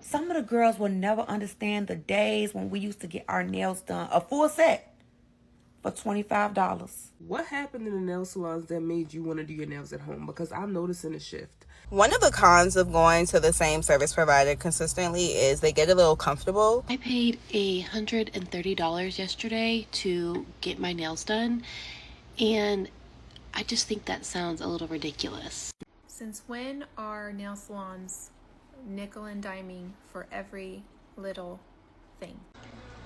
Some of the girls will never understand the days when we used to get our nails done, a full set, for $25. What happened in the nail salons that made you want to do your nails at home? Because I'm noticing a shift. One of the cons of going to the same service provider consistently is they get a little comfortable. I paid $130 yesterday to get my nails done, and I just think that sounds a little ridiculous. Since when are nail salons nickel and diming for every little thing?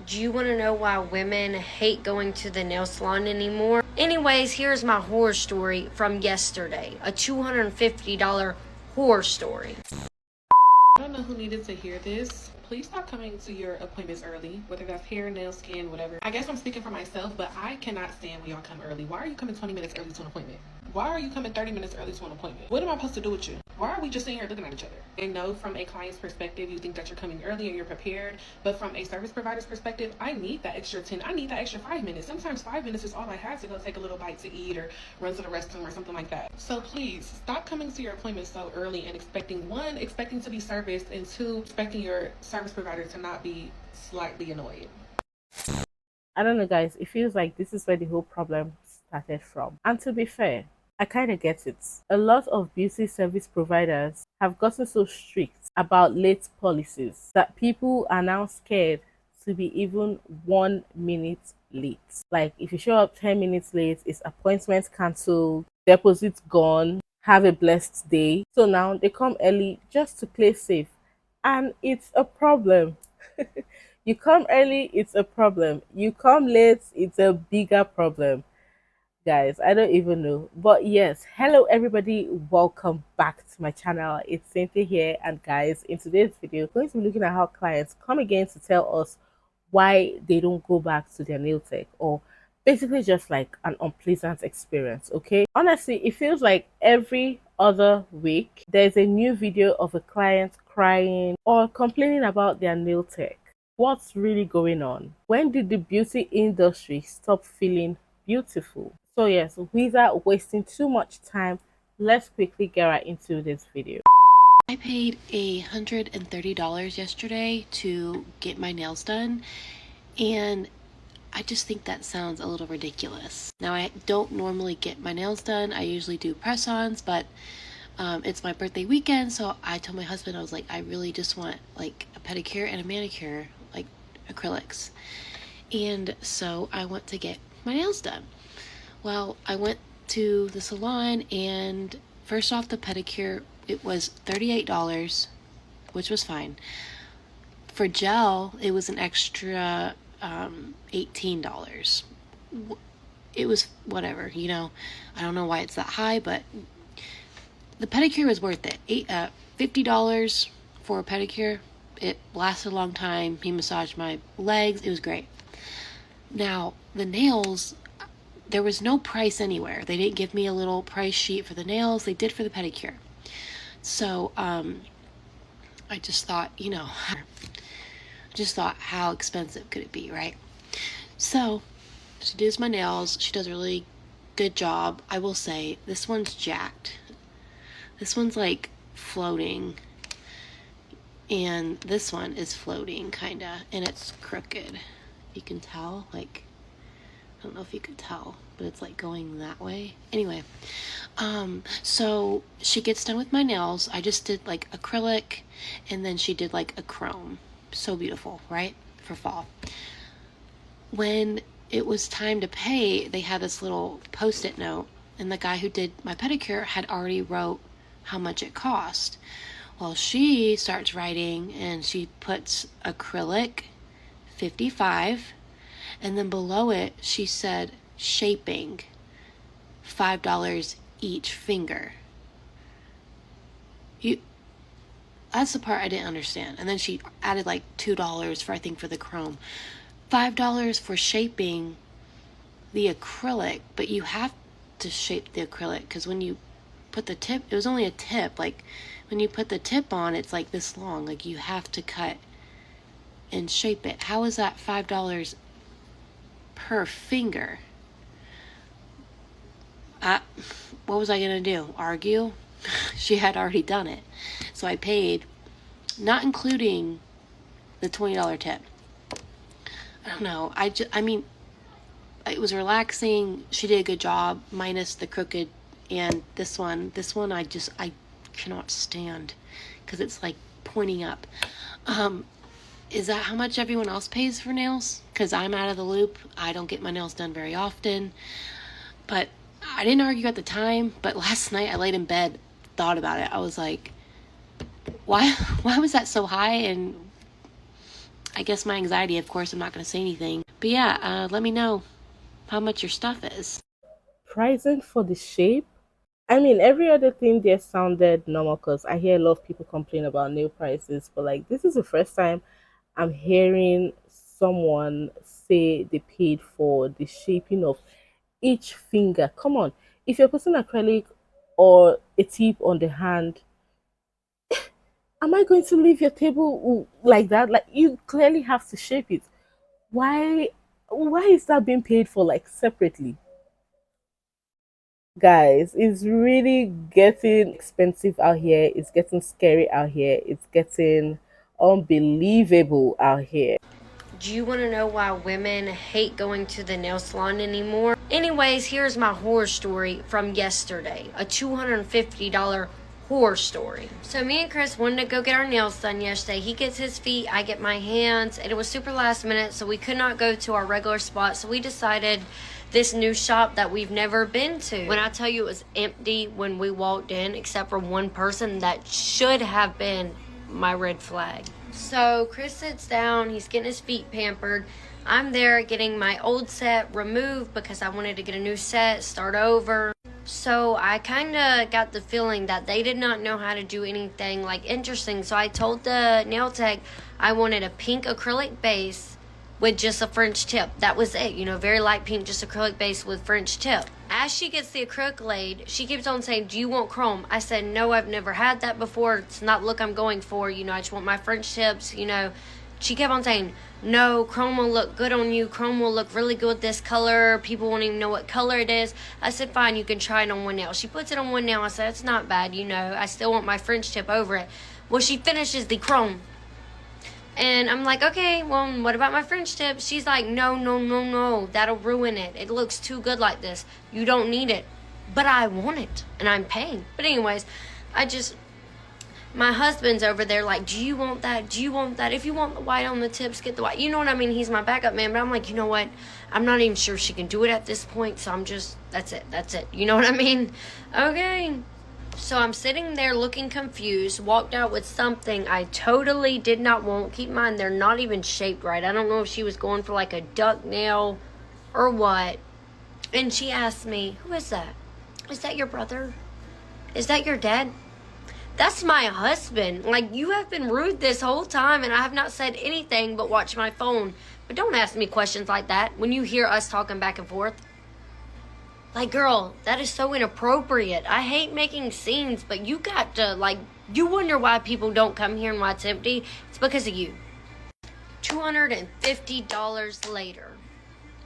Do you want to know why women hate going to the nail salon anymore? Anyways, here's my horror story from yesterday. A $250 horror story. I don't know who needed to hear this. Please stop coming to your appointments early, whether that's hair, nails, skin, whatever. I guess I'm speaking for myself, but I cannot stand when y'all come early. Why are you coming 20 minutes early to an appointment? Why are you coming 30 minutes early to an appointment? What am I supposed to do with you? Why are we just sitting here looking at each other? And no, from a client's perspective, you think that you're coming early and you're prepared. But from a service provider's perspective, I need that extra 10. I need that extra 5 minutes. Sometimes 5 minutes is all I have to go take a little bite to eat or run to the restroom or something like that. So please stop coming to your appointments so early and expecting to be serviced, and two, expecting your service provider to not be slightly annoyed. I don't know, guys. It feels like this is where the whole problem started from. And to be fair, I kind of get it. A lot of beauty service providers have gotten so strict about late policies that people are now scared to be even 1 minute late. Like if you show up 10 minutes late, it's appointment cancelled, deposit gone, have a blessed day. So now they come early just to play safe. And it's a problem. You come early, it's a problem. You come late, it's a bigger problem. Guys, I don't even know. But yes, hello everybody, welcome back to my channel. It's Cynthia here, and guys, in today's video we're going to be looking at how clients come again to tell us why they don't go back to their nail tech, or basically just like an unpleasant experience. Okay, honestly, it feels like every other week there's a new video of a client crying or complaining about their nail tech. What's really going on? When did the beauty industry stop feeling beautiful? So yes, without wasting too much time, let's quickly get right into this video. I paid $130 yesterday to get my nails done, and I just think that sounds a little ridiculous. Now, I don't normally get my nails done. I usually do press-ons, but it's my birthday weekend, so I told my husband, I was like, I really just want like a pedicure and a manicure, like acrylics. And so I went to get my nails done. Well, I went to the salon, and first off, the pedicure, it was $38, which was fine. For gel, it was an extra $18. It was whatever, you know. I don't know why it's that high, but the pedicure was worth it. $50 for a pedicure. It lasted a long time. He massaged my legs. It was great. Now, the nails, there was no price anywhere. They didn't give me a little price sheet for the nails. They did for the pedicure. So, I just thought, you know, how expensive could it be, right? So, she does my nails. She does a really good job. I will say, this one's jacked. This one's like floating. And this one is floating, kinda. And it's crooked. You can tell, like, I don't know if you could tell, but it's like going that way. Anyway, so she gets done with my nails. I just did like acrylic, and then she did like a chrome. So beautiful, right? For fall. When it was time to pay, they had this little post-it note, and the guy who did my pedicure had already wrote how much it cost. Well, she starts writing, and she puts acrylic, $55, and then below it, she said shaping, $5 each finger. That's the part I didn't understand. And then she added like $2 for, I think, for the chrome. $5 for shaping the acrylic, but you have to shape the acrylic, because when you put the tip, it was only a tip. Like when you put the tip on, it's like this long. Like you have to cut and shape it. How is that $5 per finger? What was I gonna do? Argue? She had already done it. So I paid not including the $20 tip. I don't know. I mean, it was relaxing. She did a good job, minus the crooked. And this one I cannot stand because it's like pointing up. Is that how much everyone else pays for nails? Because I'm out of the loop. I don't get my nails done very often. But I didn't argue at the time. But last night I laid in bed, thought about it. I was like, why was that so high? And I guess my anxiety, of course, I'm not going to say anything. But yeah, let me know how much your stuff is. Pricing for the shape? I mean, every other thing there sounded normal because I hear a lot of people complain about nail prices, but like this is the first time I'm hearing someone say they paid for the shaping of each finger. Come on, if you're putting acrylic or a tip on the hand, am I going to leave your table like that? Like you clearly have to shape it. Why is that being paid for like separately? Guys, it's really getting expensive out here. It's getting scary out here. It's getting unbelievable out here. Do you want to know why women hate going to the nail salon anymore? Anyways, here's my horror story from yesterday. A $250 horror story. So me and Chris wanted to go get our nails done yesterday. He gets his feet, I get my hands, and it was super last minute, so we could not go to our regular spot. So we decided this new shop that we've never been to. When I tell you it was empty when we walked in, except for one person, that should have been my red flag. So Chris sits down, he's getting his feet pampered. I'm there getting my old set removed because I wanted to get a new set, start over. So I kind of got the feeling that they did not know how to do anything like interesting. So I told the nail tech I wanted a pink acrylic base with just a French tip. That was it, you know, very light pink, just acrylic base with French tip. As she gets the acrylic laid, she keeps on saying, do you want chrome? I said, no, I've never had that before. It's not the look I'm going for. You know, I just want my French tips, you know. She kept on saying, no, chrome will look good on you. Chrome will look really good with this color. People won't even know what color it is. I said, fine, you can try it on one nail. She puts it on one nail. I said, it's not bad, you know. I still want my French tip over it. Well, she finishes the chrome. And I'm like, okay, well, what about my French tip? She's like, no. That'll ruin it. It looks too good like this. You don't need it. But I want it. And I'm paying. But anyways, my husband's over there like, do you want that? Do you want that? If you want the white on the tips, get the white. You know what I mean? He's my backup man. But I'm like, you know what? I'm not even sure she can do it at this point. So I'm just, that's it. You know what I mean? Okay. So I'm sitting there looking confused, walked out with something I totally did not want. Keep in mind, they're not even shaped right. I don't know if she was going for like a duck nail or what. And she asked me, who is that? Is that your brother? Is that your dad? That's my husband. Like, you have been rude this whole time, and I have not said anything but watch my phone. But don't ask me questions like that when you hear us talking back and forth. Like, girl, that is so inappropriate. I hate making scenes, but you got to, like, you wonder why people don't come here and why it's empty. It's because of you. $250 later.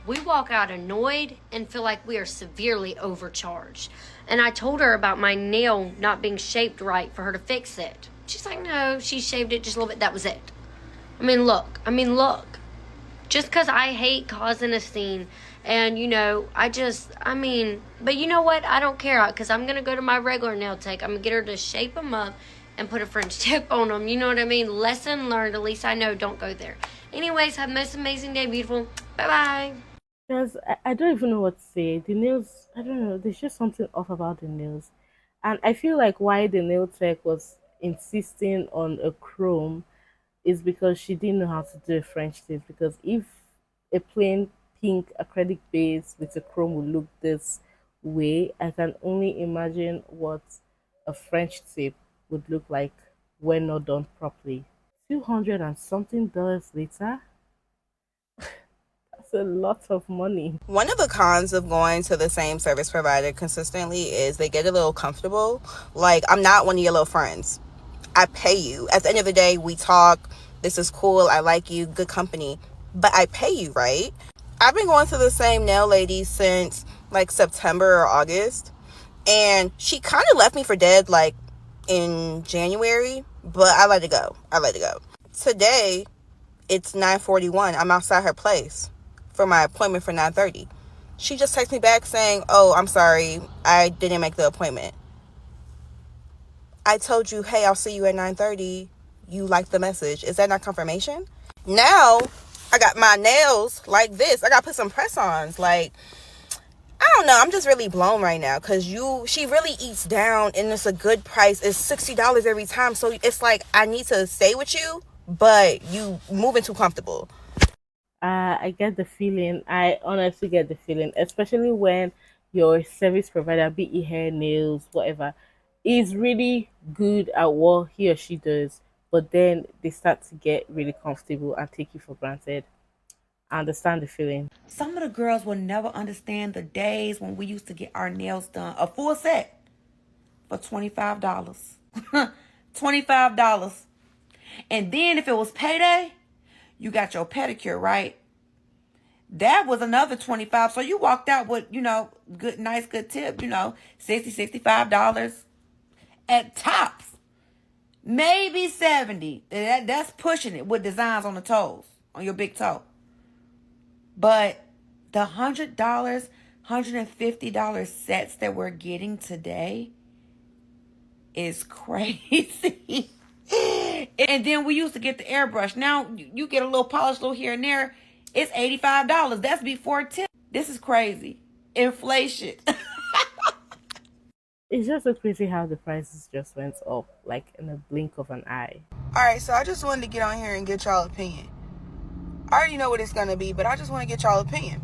We walk out annoyed and feel like we are severely overcharged. And I told her about my nail not being shaped right for her to fix it. She's like, no, she shaved it just a little bit. That was it. I mean, look. Just because I hate causing a scene. And, you know, but you know what? I don't care, because I'm going to go to my regular nail tech. I'm going to get her to shape them up and put a French tip on them. You know what I mean? Lesson learned. At least I know, don't go there. Anyways, have a most amazing day, beautiful. Bye-bye. Because I don't even know what to say. The nails, I don't know. There's just something off about the nails. And I feel like why the nail tech was insisting on a chrome is because she didn't know how to do a French tip. Because if a plain pink acrylic base with a chrome would look this way, I can only imagine what a French tip would look like when not done properly. $200 and something later? That's a lot of money. One of the cons of going to the same service provider consistently is they get a little comfortable. Like, I'm not one of your little friends. I pay you. At the end of the day, we talk. This is cool. I like you. Good company. But I pay you, right? I've been going to the same nail lady since like September or August. And she kind of left me for dead like in January. but I let it go. Today, it's 9:41. I'm outside her place for my appointment for 9:30. She just texted me back saying, oh, I'm sorry, I didn't make the appointment. I told you, hey, I'll see you at 9:30. You liked the message. Is that not confirmation? Now, I got my nails like this. I got to put some press-ons. Like, I don't know. I'm just really blown right now because she really eats down and it's a good price. It's $60 every time. So it's like, I need to stay with you, but you moving too comfortable. I get the feeling. I honestly get the feeling, especially when your service provider, be it hair, nails, whatever, is really good at what he or she does, but then they start to get really comfortable and take you for granted. I understand the feeling. Some of the girls will never understand the days when we used to get our nails done, a full set, for $25. $25. And then if it was payday, you got your pedicure, right? That was another $25. So you walked out with, good tip, $60, $65 at tops. Maybe $70. That's pushing it with designs on the toes, on your big toe. But the $100, $150 sets that we're getting today is crazy. And then we used to get the airbrush. Now you get a little polish, little here and there. It's $85. That's before tip. This is crazy. Inflation. It's just so crazy how the prices just went up, like in a blink of an eye. All right, so I just wanted to get on here and get y'all opinion. I already know what it's going to be, but I just want to get y'all opinion.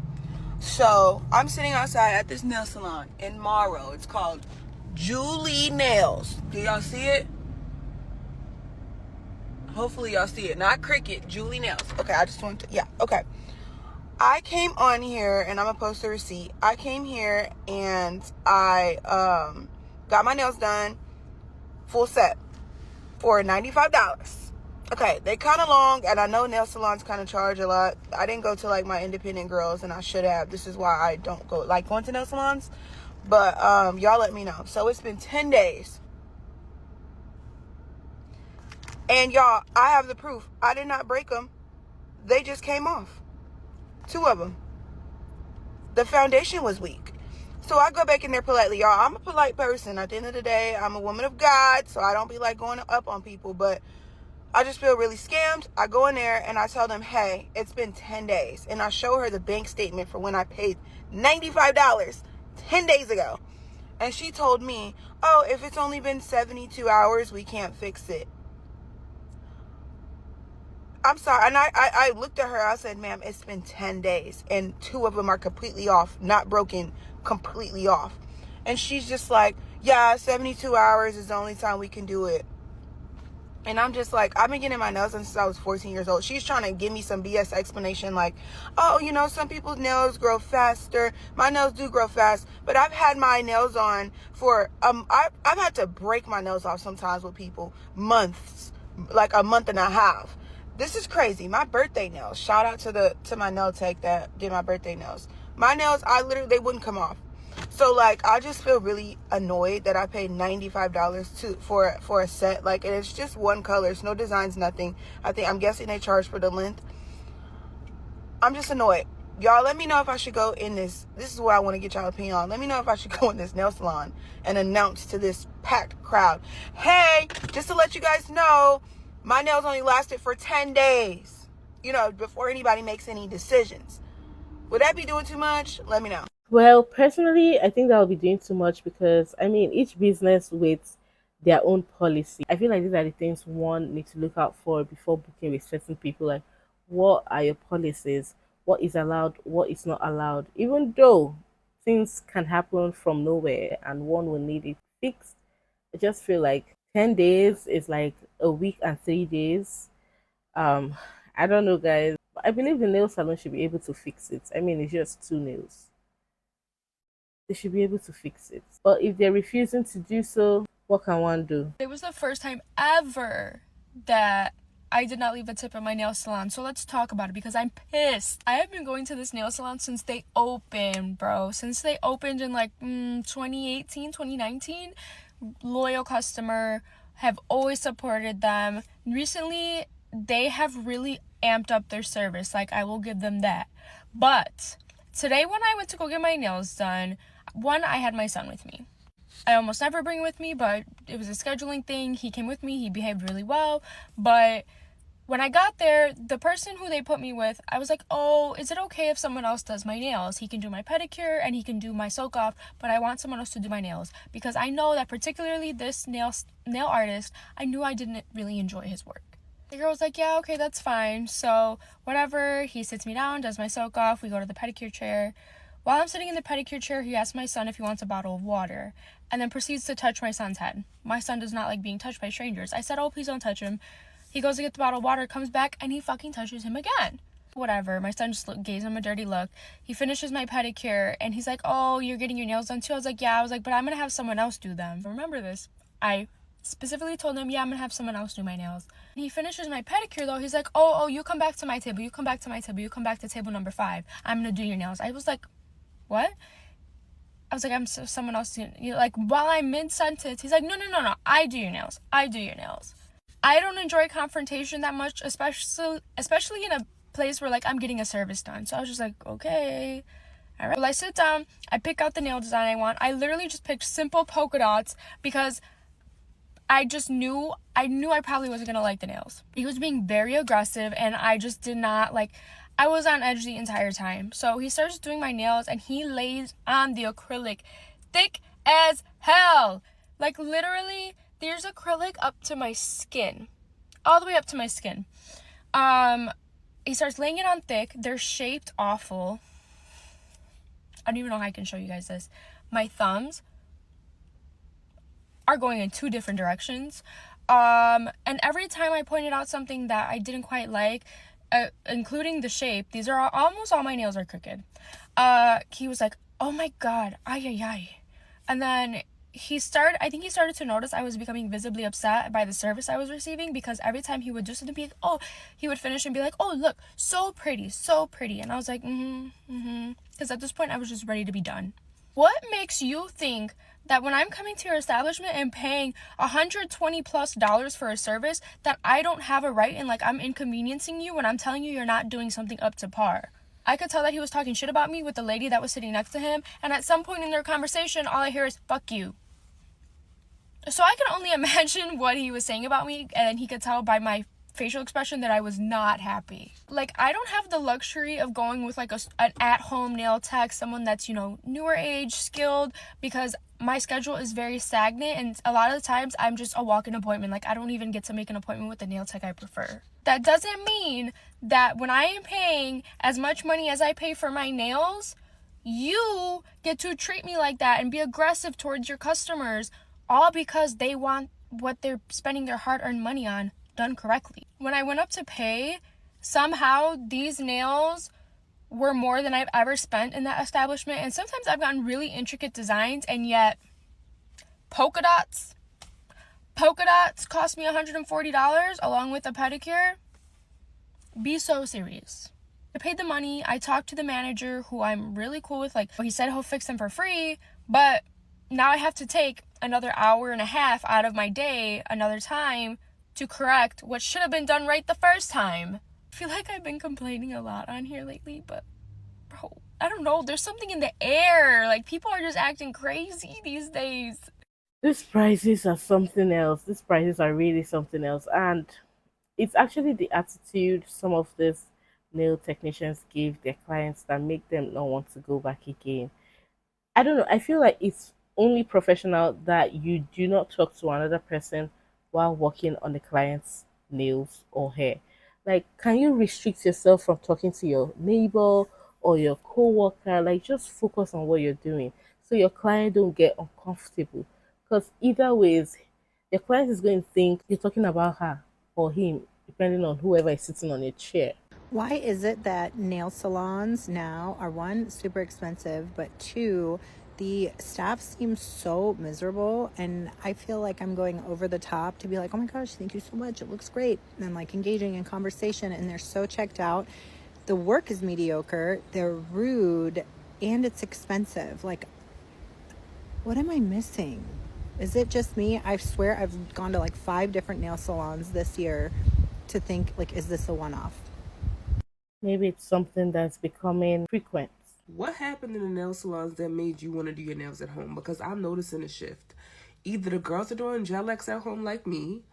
So I'm sitting outside at this nail salon in Morrow. It's called Julie Nails. Do y'all see it? Hopefully y'all see it. Not Cricket, Julie Nails. Okay, I just want to, yeah, okay. I came on here, and I'm going to post a receipt. I came here, and I got my nails done, full set, for $95. Okay, they kind of long, and I know nail salons kind of charge a lot. I didn't go to, like, my independent girls, and I should have. This is why I don't like going to nail salons. But y'all let me know. So it's been 10 days. And y'all, I have the proof. I did not break them. They just came off. 2 of them. The foundation was weak. So I go back in there politely. Y'all, I'm a polite person. At the end of the day, I'm a woman of God. So I don't be like going up on people. But I just feel really scammed. I go in there and I tell them, hey, it's been 10 days. And I show her the bank statement for when I paid $95 10 days ago. And she told me, oh, if it's only been 72 hours, we can't fix it. I'm sorry. And I looked at her. I said, ma'am, it's been 10 days. And 2 of them are completely off. Not broken. Completely off. And she's just like, yeah, 72 hours is the only time we can do it. And I'm just like, I've been getting my nails done since I was 14 years old. She's trying to give me some BS explanation like, oh, some people's nails grow faster. My nails do grow fast. But I've had my nails on for, I've had to break my nails off sometimes with people. Months. Like a month and a half. This is crazy. My birthday nails. Shout out to my nail tech that did my birthday nails. My nails, they wouldn't come off. So like, I just feel really annoyed that I paid $95 for a set. Like, and it's just one color. It's no designs, nothing. I'm guessing they charge for the length. I'm just annoyed. Y'all, let me know if I should go in this. This is what I want to get y'all opinion on. Let me know if I should go in this nail salon and announce to this packed crowd, hey, just to let you guys know, my nails only lasted for 10 days, before anybody makes any decisions. Would that be doing too much? Let me know. Well, personally, I think that will be doing too much because, each business with their own policy. I feel like these are the things one needs to look out for before booking with certain people. Like, what are your policies? What is allowed? What is not allowed? Even though things can happen from nowhere and one will need it fixed, I just feel like 10 days is like a week and 3 days. I don't know, guys. I believe the nail salon should be able to fix it. It's just 2 nails. They should be able to fix it. But if they're refusing to do so, what can one do? It was the first time ever that I did not leave a tip at my nail salon. So let's talk about it because I'm pissed. I have been going to this nail salon since they opened, bro. Since they opened in 2018, 2019. Loyal customer. have always supported them. Recently, they have really amped up their service. Like, I will give them that. But today when I went to go get my nails done, one, I had my son with me. I almost never bring him with me, but it was a scheduling thing. He came with me. He behaved really well. But when I got there, the person who they put me with, I was like, oh, is it okay if someone else does my nails? He can do my pedicure and he can do my soak off, but I want someone else to do my nails. Because I know that particularly this nail artist, I knew I didn't really enjoy his work. The girl was like, yeah, okay, that's fine. So whatever, he sits me down, does my soak off. We go to the pedicure chair. While I'm sitting in the pedicure chair, he asks my son if he wants a bottle of water and then proceeds to touch my son's head. My son does not like being touched by strangers. I said, oh, please don't touch him. He goes to get the bottle of water, comes back, and he fucking touches him again. Whatever. My son just gave him a dirty look. He finishes my pedicure, and he's like, oh, you're getting your nails done too? I was like, yeah. I was like, but I'm going to have someone else do them. Remember this. I specifically told him, yeah, I'm going to have someone else do my nails. He finishes my pedicure, though. He's like, oh, you come back to my table. You come back to my table. You come back to table number 5. I'm going to do your nails. I was like, what? I was like, I'm someone else doing, like, while I'm mid-sentence, he's like, no, I do your nails. I do your nails. I don't enjoy confrontation that much, especially in a place where, like, I'm getting a service done. So I was just like, okay. All right. Well, I sit down. I pick out the nail design I want. I literally just picked simple polka dots because I just knew I probably wasn't going to like the nails. He was being very aggressive, and I just did not, like, I was on edge the entire time. So he starts doing my nails, and he lays on the acrylic thick as hell. Like, literally, there's acrylic up to my skin. All the way up to my skin. He starts laying it on thick. They're shaped awful. I don't even know how I can show you guys this. My thumbs are going in 2 different directions. And every time I pointed out something that I didn't quite like, including the shape, these are almost all my nails are crooked. He was like, oh my god, ay. And then I think he started to notice I was becoming visibly upset by the service I was receiving, because every time he would do something, he would finish and be like, oh, look, so pretty. And I was like, because at this point I was just ready to be done. What makes you think that when I'm coming to your establishment and paying $120+ for a service, that I don't have a right and, like, I'm inconveniencing you when I'm telling you you're not doing something up to par? I could tell that he was talking shit about me with the lady that was sitting next to him, and at some point in their conversation, all I hear is, fuck you. So I can only imagine what he was saying about me, and he could tell by my facial expression that I was not happy. Like, I don't have the luxury of going with, like, an at-home nail tech, someone that's, newer age, skilled, because my schedule is very stagnant, and a lot of the times I'm just a walk-in appointment. Like, I don't even get to make an appointment with the nail tech I prefer. That doesn't mean that when I am paying as much money as I pay for my nails, you get to treat me like that and be aggressive towards your customers, all because they want what they're spending their hard-earned money on done correctly. When I went up to pay, somehow these nails were more than I've ever spent in that establishment, and sometimes I've gotten really intricate designs, and yet polka dots cost me $140 along with a pedicure. Be so serious. I paid the money. I talked to the manager, who I'm really cool with. Like, he said he'll fix them for free, but now I have to take another hour and a half out of my day another time to correct what should have been done right the first time. I feel like I've been complaining a lot on here lately, but bro, I don't know, there's something in the air. Like, people are just acting crazy these days. These prices are something else. These prices are really something else. And it's actually the attitude some of these nail technicians give their clients that make them not want to go back again. I don't know. I feel like it's only professional that you do not talk to another person while working on the client's nails or hair. Like, can you restrict yourself from talking to your neighbor or your co-worker? Like, just focus on what you're doing so your client don't get uncomfortable. Because either ways, your client is going to think you're talking about her or him, depending on whoever is sitting on your chair. Why is it that nail salons now are, 1, super expensive, but 2, the staff seems so miserable, and I feel like I'm going over the top to be like, oh my gosh, thank you so much, it looks great, and like engaging in conversation, and they're so checked out. The work is mediocre, they're rude, and it's expensive. Like, what am I missing? Is it just me? I swear I've gone to like 5 different nail salons this year to think, like, is this a one-off? Maybe it's something that's becoming frequent. What happened in the nail salons that made you want to do your nails at home? Because I'm noticing a shift. Either the girls are doing gel X at home like me,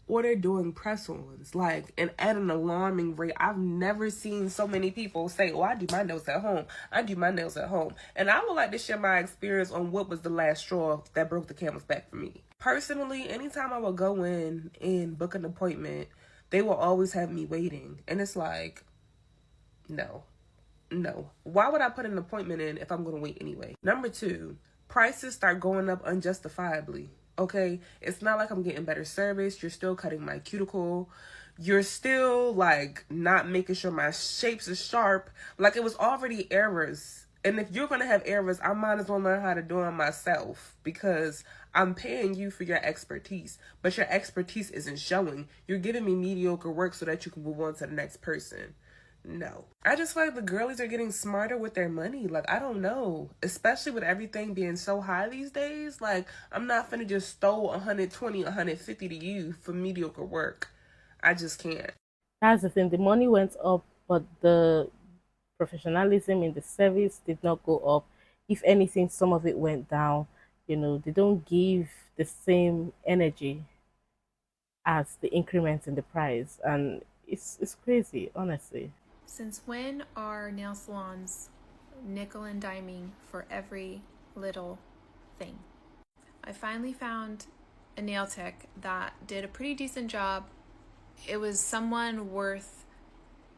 or they're doing press-ons, like, and at an alarming rate. I've never seen so many people say, oh, I do my nails at home. I do my nails at home. And I would like to share my experience on what was the last straw that broke the camel's back for me. Personally, anytime I would go in and book an appointment, they will always have me waiting. And it's like, no. Why would I put an appointment in if I'm going to wait anyway? Number 2, prices start going up unjustifiably. Okay, it's not like I'm getting better service. You're still cutting my cuticle. You're still like not making sure my shapes are sharp. Like, it was already errors. And if you're going to have errors, I might as well learn how to do them myself, because I'm paying you for your expertise, but your expertise isn't showing. You're giving me mediocre work so that you can move on to the next person. No. I just feel like the girlies are getting smarter with their money. Like, I don't know. Especially with everything being so high these days. Like, I'm not finna just throw 120, 150 to you for mediocre work. I just can't. That's the thing. The money went up, but the professionalism in the service did not go up. If anything, some of it went down. You know, they don't give the same energy as the increments in the price. And it's crazy, honestly. Since when are nail salons nickel and diming for every little thing? I finally found a nail tech that did a pretty decent job. It was someone worth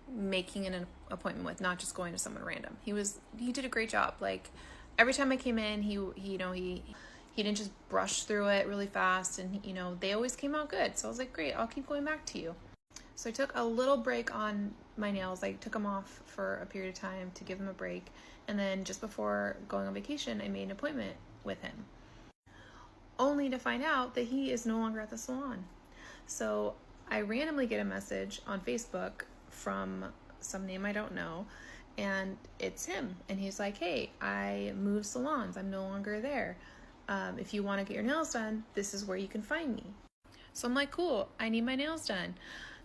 making an appointment with, not just going to someone random. He did a great job. Like, every time I came in, he didn't just brush through it really fast, and they always came out good. So I was like, great, I'll keep going back to you. So I took a little break on my nails. I took them off for a period of time to give them a break. And then just before going on vacation, I made an appointment with him, only to find out that he is no longer at the salon. So I randomly get a message on Facebook from some name I don't know, and it's him. And he's like, hey, I moved salons. I'm no longer there. If you want to get your nails done, this is where you can find me. So I'm like, cool, I need my nails done.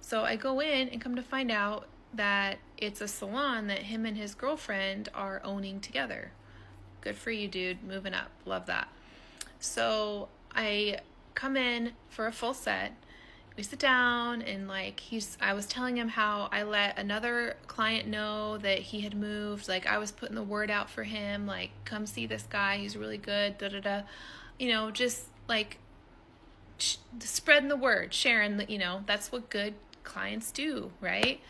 So I go in and come to find out that it's a salon that him and his girlfriend are owning together. Good for you, dude. Moving up. Love that. So I come in for a full set. We sit down, and I was telling him how I let another client know that he had moved. Like, I was putting the word out for him, like, come see this guy, he's really good, just like spreading the word, sharing that's what good clients do, right?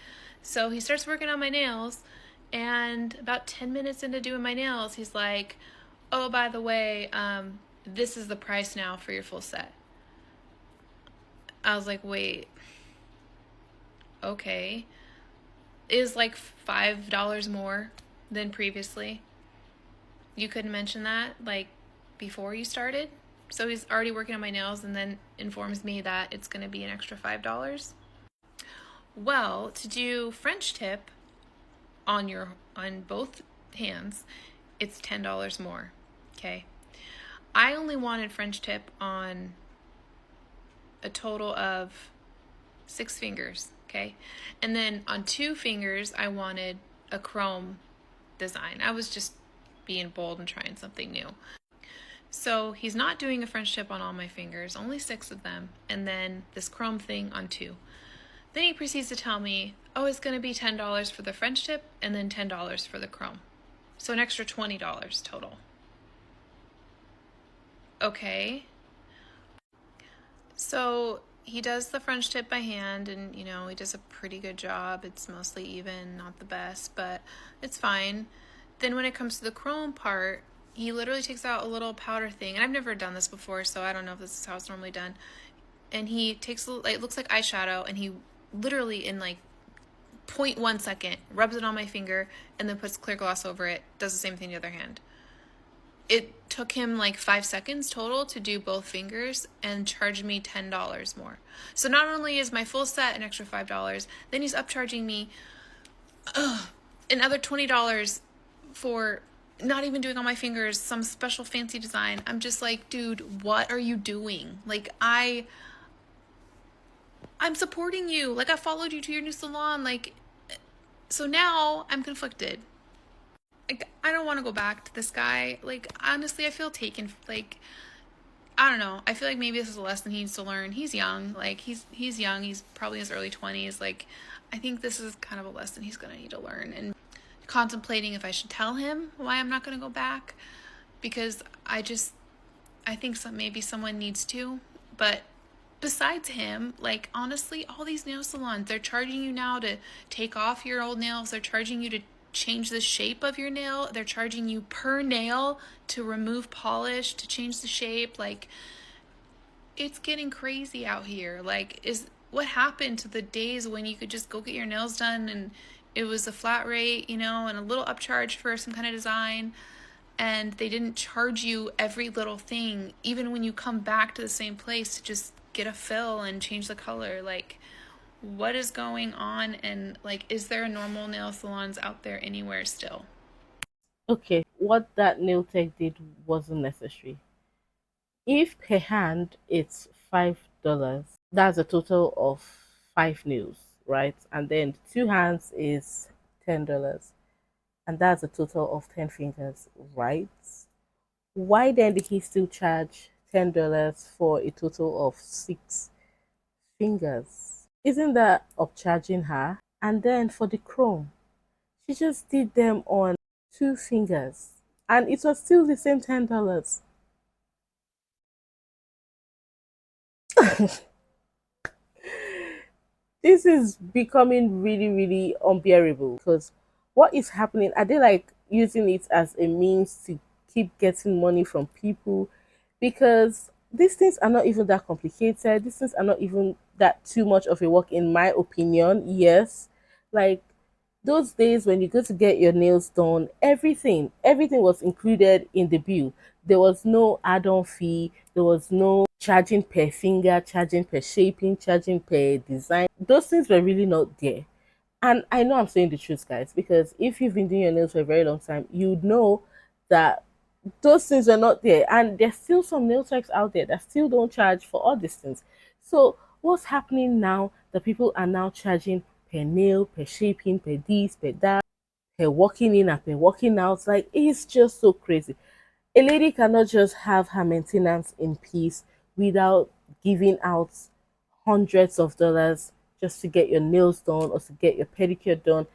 So he starts working on my nails, and about 10 minutes into doing my nails, he's like, oh, by the way, this is the price now for your full set. I was like, wait, okay. It was like $5 more than previously. You couldn't mention that before you started? So he's already working on my nails and then informs me that it's going to be an extra $5. Well, to do French tip on both hands, it's $10 more. Okay. I only wanted French tip on a total of 6 fingers. Okay. And then on 2 fingers, I wanted a chrome design. I was just being bold and trying something new. So he's not doing a French tip on all my fingers, only 6 of them, and then this chrome thing on 2. Then he proceeds to tell me, oh, it's going to be $10 for the French tip and then $10 for the chrome. So an extra $20 total. Okay. So he does the French tip by hand, and he does a pretty good job. It's mostly even, not the best, but it's fine. Then when it comes to the chrome part, he literally takes out a little powder thing, and I've never done this before, so I don't know if this is how it's normally done. And he takes, it looks like eyeshadow, and he literally in 0.1 second rubs it on my finger and then puts clear gloss over it, does the same thing the other hand. It took him 5 seconds total to do both fingers and charged me $10 more. So not only is my full set an extra $5, then he's upcharging me another $20 for not even doing on my fingers some special fancy design. I'm just like, dude, what are you doing? Like, I'm supporting you. Like, I followed you to your new salon. Like, so now I'm conflicted. Like, I don't want to go back to this guy. Like, honestly, I feel taken. Like, I don't know. I feel like maybe this is a lesson he needs to learn. He's young. Like, he's young. He's probably in his early 20s. Like, I think this is kind of a lesson he's going to need to learn. And contemplating if I should tell him why I'm not going to go back, because I think maybe someone needs to. But besides him, like, honestly, all these nail salons, they're charging you now to take off your old nails. They're charging you to change the shape of your nail. They're charging you per nail to remove polish, to change the shape. Like, it's getting crazy out here. Like, what happened to the days when you could just go get your nails done and it was a flat rate, and a little upcharge for some kind of design, and they didn't charge you every little thing, even when you come back to the same place to just get a fill and change the color. Like, what is going on? And, like, is there normal nail salons out there anywhere still? Okay, what that nail tech did wasn't necessary. If per hand it's $5, that's a total of 5 nails, right? And then 2 hands is $10, and that's a total of 10 fingers, right? Why then did he still charge $10 for a total of 6 fingers? Isn't that upcharging her? And then for the chrome, she just did them on 2 fingers, and it was still the same $10. This is becoming really, really unbearable, because what is happening? Are they like using it as a means to keep getting money from people? Because these things are not even that complicated. These things are not even that too much of a work, in my opinion. Yes, like those days when you go to get your nails done, everything was included in the bill. There was no add-on fee. There was no charging per finger, charging per shaping, charging per design. Those things were really not there. And I know I'm saying the truth, guys, because if you've been doing your nails for a very long time, you know that those things are not there. And there's still some nail techs out there that still don't charge for all these things. So what's happening now? The people are now charging per nail, per shaping, per this, per that, per walking in and per walking out. Like, it's just so crazy. A lady cannot just have her maintenance in peace without giving out hundreds of dollars just to get your nails done or to get your pedicure done.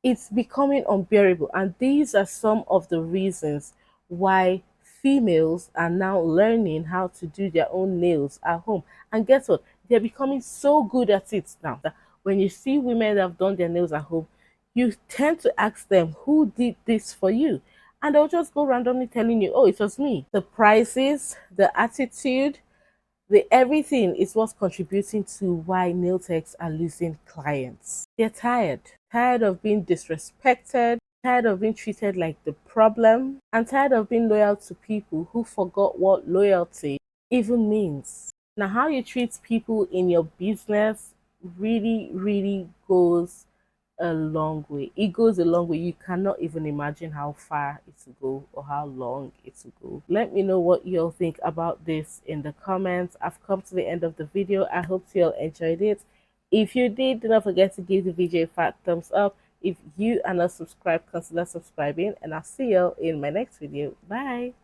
It's becoming unbearable, and these are some of the reasons why females are now learning how to do their own nails at home. And guess what? They're becoming so good at it now that when you see women that have done their nails at home, you tend to ask them, who did this for you? And they'll just go randomly telling you, oh, it was me. The prices, the attitude, the everything is what's contributing to why nail techs are losing clients. They're tired of being disrespected, tired of being treated like the problem, and tired of being loyal to people who forgot what loyalty even means. Now, how you treat people in your business really, really goes a long way. It goes a long way. You cannot even imagine how far it will go or how long it will go. Let me know what you all think about this in the comments. I've come to the end of the video. I hope you all enjoyed it. If you did, do not forget to give the video a fat thumbs up. If you are not subscribed, consider subscribing, and I'll see you all in my next video. Bye.